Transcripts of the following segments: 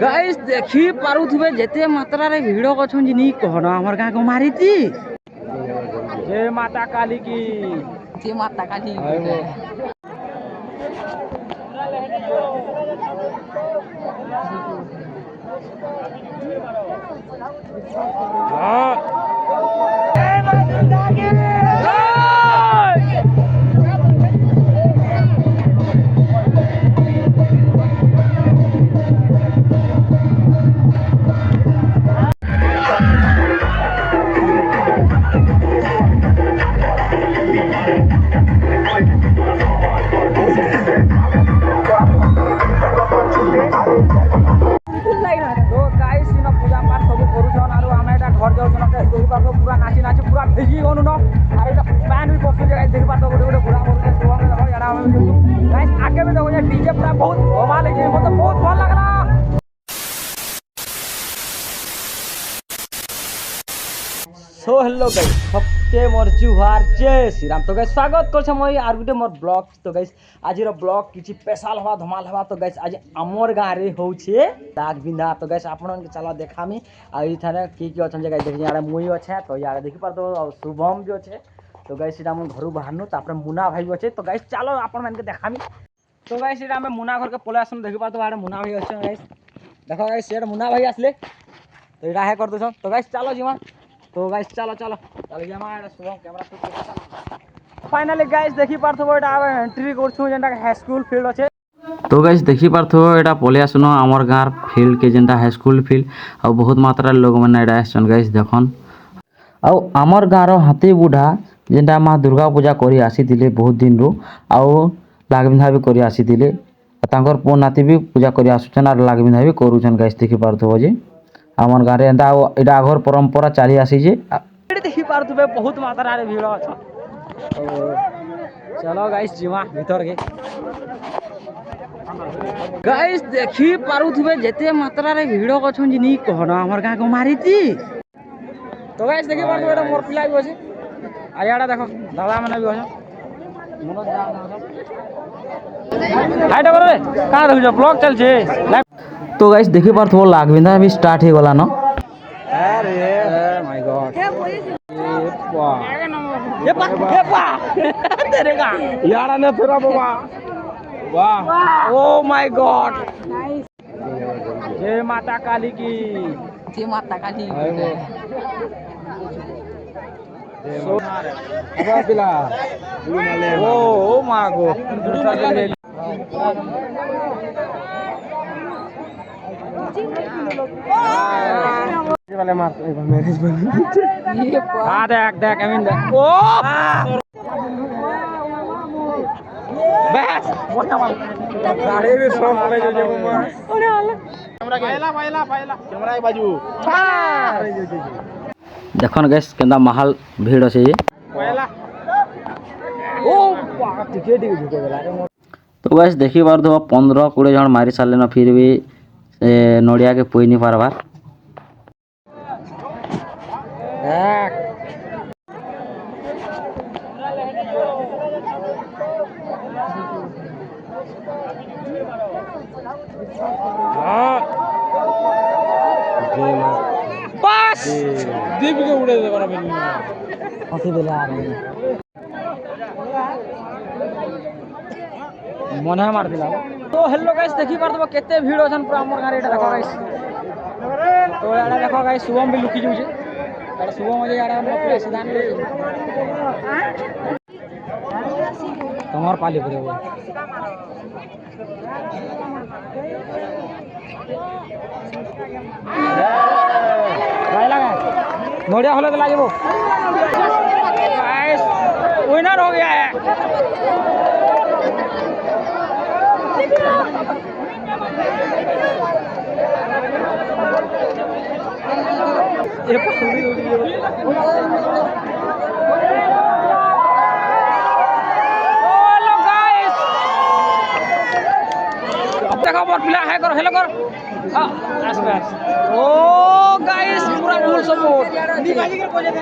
Guys देखी पारुथिबे जेते मात्रा रे भिड़ अछन जिनी कहना हमर गां को मारीती। जय माता काली की, जय माता काली। पूरा नाची नाची पूरा भिजी गनु न अरे पैन भी पक्की जगह देख पातो बड़े बड़े पूरा गाइस आगे में देखो ये डीजे पूरा बहुत धमाल है, मतलब बहुत भल लग रहा। सो हेलो गाइस सबके मोर जुहार जय श्री राम। तो गाइस स्वागत कर छमई आर गुटे मोर ब्लॉग। तो गाइस आज रो ब्लॉग किछि स्पेशल हवा धमाल हवा। तो गाइस आज हमर गां रे होउछे दाग बिंदा। तो गाइस आपन के चला देखामी आ ई थाने की अछन जे गाइस देखि यार मुई अछे तो यार देखि पर तो शुभम जो छे। तो गाइस इटा हम घरु बाहरनु तापर मुना भाई अछे। तो गाइस चलो आपन मन के देखामी। तो गाइस इटा हम मुना घर के पले आसन देखि पर तो यार मुना भाई अछे। गाइस देखो गाइस सेड मुना भाई आसले तो इटा है कर दो। तो गाइस चलो जीवा। तो गाइस चलो चलो चलो जे हमारा Shubham camera shoot finally guys देखि पारथबो एटा एंट्री करछु जेंटा हाई स्कूल फील्ड अछे। तो गाइस देखि पारथबो एटा पले आसनो हमर गार फील्ड के जेंटा हाई स्कूल फील्ड आ बहुत मात्रा लोग माने एटा आछन गाइस देखन आ हमर गारो हाथी बुढ़ा जेंटा मां दुर्गा पूजा करी आसीथिले बहुत दिन रो आ लागबिंधा भी करी आसीथिले तांकर पो नाती भी पूजा करी आसुछन आ लागबिंधा भी करूछन। गाइस देखि पारथबो जे हमर गारे एंता एटा आघर परंपरा चली आसी जे देखि पारथबे बहुत मात्रा रे भीड़ अछ। चलो गाइस जीवा भीतर के। गाइस देखि पारुथिबे जेते मात्रा रे भीड़ अछन जिनी कहना हमर गां को मारीती। तो गाइस देखि पारथबे एटा मोर पिला भी अछि आ याडा देखो दादा माने भी अछि मनोज दादा हाइट करे का देखु ब्लॉग चल छे। तो गाइस देखि पारथबो लागबिंधा भी स्टार्ट हे गला न। अरे माय गॉड ये पा तेरे का यार ने थोड़ा बाबा वाह ओ माय गॉड। जय माता काली की, जय माता काली। पिला ओ मां गो वाले मार मैरिज बन ये हां देख आई मीन ओ बस मोटा माल गाड़ी भी सो बोले जो ओरे आला कैमरा कैमरा के बाजू देखन गाइस केंदा महल भीड़ আছে ये पहला ओ टिकट ही झुके गला रे। तो गाइस देखि बार दो 15-20 जन मारी साले न फिर भी नोडिया के पोई नहीं पारबार। बस दीप के उड़े दे बरा बिल्ली हंसी दिला आ रहे मने मार दिला। तो हेलो गाइस देखि पार तो केते भीड़ अछन पूरा हमर गारे एटा देखो गाइस। तो याडा देखो गाइस शुभम भी लुकी जाउ छे याडा शुभम जे याडा पूरा सिधान ले तमर पाली पड़े वो भाई लगा नोडिया होले तो लागबो गाइस विनर हो गया है। ये पसंदी हो गई हेलो गाइस अब देखो मोर पिला है करो हेलो कर हां बस ओ गाइस पूरा फुल सपोर्ट दी बाजी के पजे दे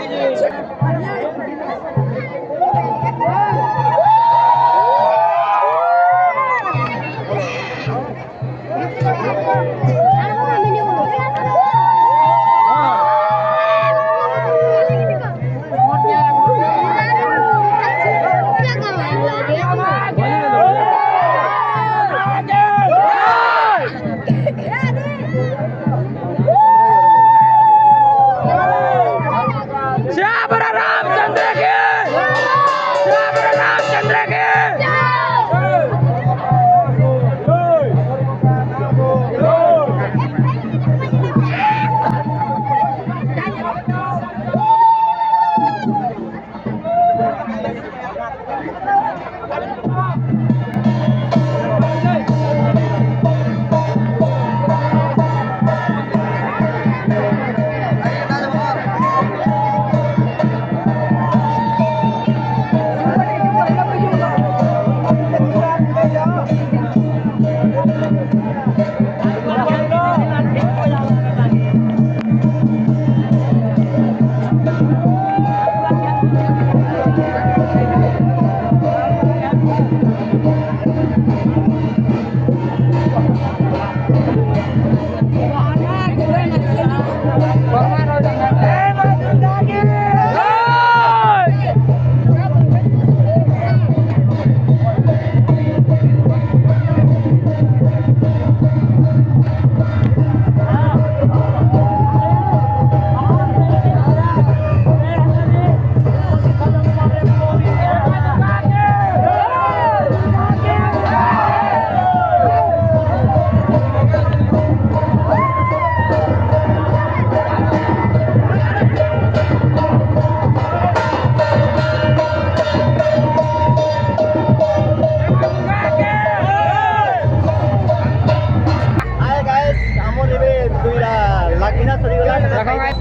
दुईटा लागिना सरीगला देखो गाइस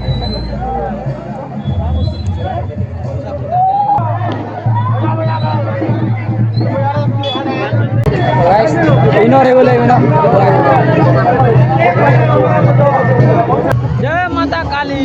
गाइस इनो रे बोले इनो जय माता काली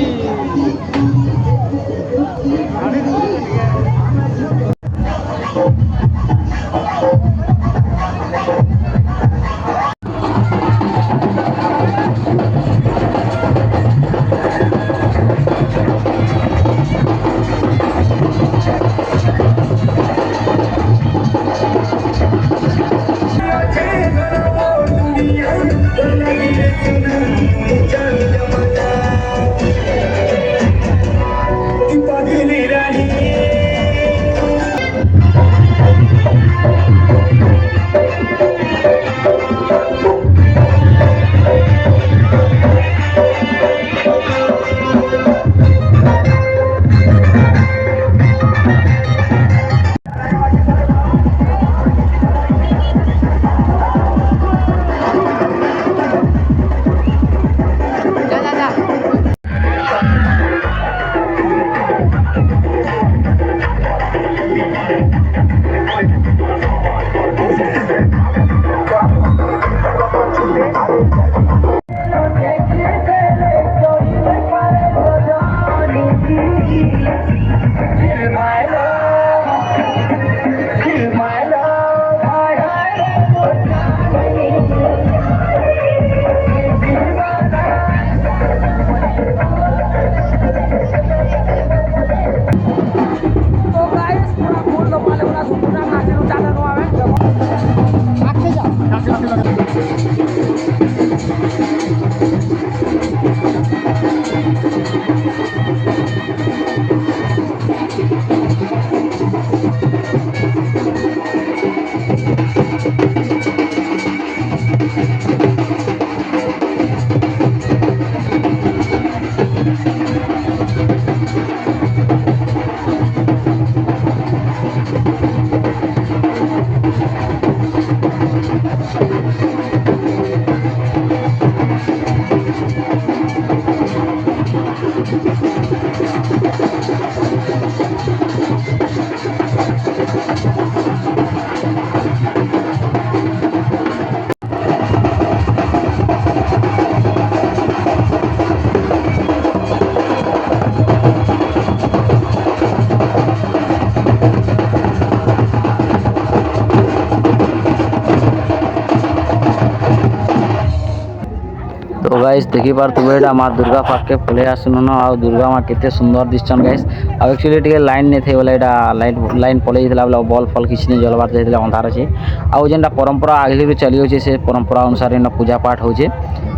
तो गाइस देखी पारे एटा माँ दुर्गा पाखे पलि आसन आ दुर्गा माँ केते सुंदर दिसन गाइस आ एक्चुअली टिके लाइन ने थे बोले एटा लाइन पलि जला बोले बॉल फल किछ नहीं जलबार जाइले अंधार अछि आ जेनटा परंपरा आगली रे चली होचे से परंपरा अनुसार एना पूजा पाठ होचे।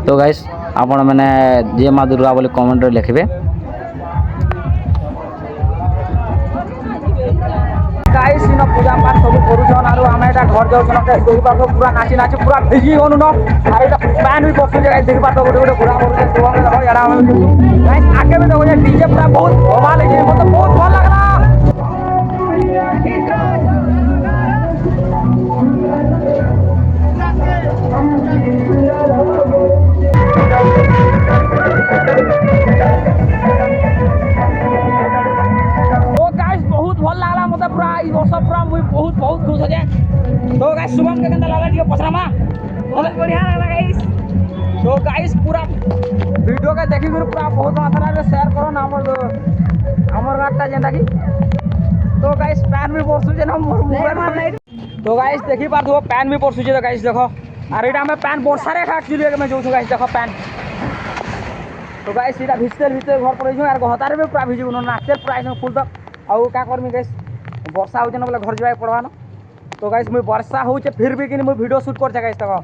तो गाइस आपण माने जे माँ दुर्गा बोले कमेंट रे लिखबे। गाइस इन पूजा पाठ सब करूछन आरो हम एटा घर जाउछन के देख पाबो पूरा नाची नाची पूरा भिजी होनु न आ एटा पैन भी बक्सु जे देख पाबो गोटे पूरा करू से सुबह में देखो यार हम गाइस आगे में देखो ये डीजे पूरा बहुत कमाल है मतलब बहुत भल लगला। बहुत खुश हो जाए। तो गाइस शुभम के केंदा लगा दियो पसरामा बहुत बढ़िया लगा गाइस। तो गाइस पूरा वीडियो के देखि गुरु पूरा बहुत मात्रा में शेयर करो ना हमर गाटा जेंदा की। तो गाइस पैन भी परसु जे ना मोर मोबाइल। तो गाइस देखि पार दो पैन भी परसु जे। तो गाइस देखो अरे एटा में पैन वर्षा रे एक्चुअली में जो गाइस देखो पैन। तो गाइस सीधा भीतर घर पर यार गहतारे में पूरा भिजी उन नाचते पूरा फुल तक आउ का करमी गाइस वर्षा हो बोले घर जाए पड़वा ना। तो गाइस मुझे वर्षा हो फिर भी कि मुझे वीडियो शूट कर गाइस तक।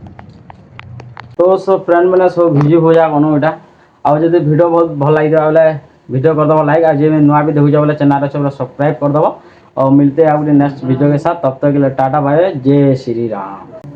तो सब फ्रेंड मैंने सब भिजी हो जा गनो एटा आ जदि वीडियो बहुत भल लगी बोले वीडियो कर दबो लाइक आ जे नुआ भी देखु बोले चैनल सब सब्सक्राइब कर दबो और मिलते हैं नेक्स्ट वीडियो के साथ। तब तक के लिए टाटा बाय जय श्री राम।